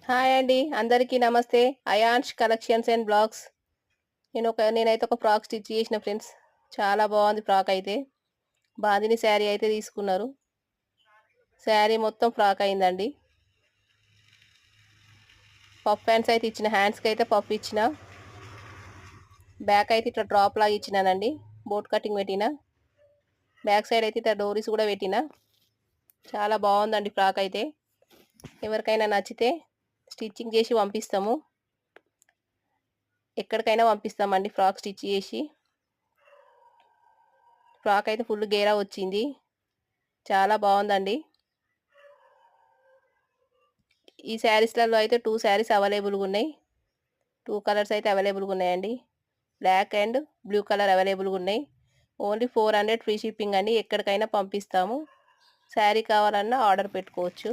Hi అండి. అందరికీ నమస్తే. Ayansh collections and blogs. నేనైతే ఒక ఫ్రాక్ స్టిచ్ చేసిన ఫ్రెండ్స్. చాలా బాగుంది ఫ్రాక్ అయితే. బాందిని శారీ అయితే తీసుకున్నారు. శారీ మొత్తం ఫ్రాక్ అయిందండి. పఫ్ హ్యాండ్స్ అయితే ఇచ్చిన, హ్యాండ్స్కి అయితే పఫ్ ఇచ్చిన. బ్యాక్ అయితే ఇట్లా డ్రాప్ లాగా ఇచ్చినానండి. బోట్ కటింగ్ పెట్టిన. బ్యాక్ సైడ్ అయితే ఇట్లా డోరీస్ కూడా పెట్టిన. చాలా బాగుందండి ఫ్రాక్ అయితే. ఎవరికైనా నచ్చితే స్టిచ్చింగ్ చేసి పంపిస్తాము. ఎక్కడికైనా పంపిస్తామండి ఫ్రాక్ స్టిచ్ చేసి. ఫ్రాక్ అయితే ఫుల్ గేరా వచ్చింది. చాలా బాగుందండి. ఈ శారీస్లలో అయితే 2 శారీస్ అవైలబుల్గా ఉన్నాయి. 2 కలర్స్ అయితే అవైలబుల్గా ఉన్నాయండి. బ్లాక్ అండ్ బ్లూ కలర్ అవైలబుల్గా ఉన్నాయి. ఓన్లీ 400 ఫ్రీ షిప్పింగ్ అండి. ఎక్కడికైనా పంపిస్తాము. శారీ కావాలన్నా ఆర్డర్ పెట్టుకోవచ్చు.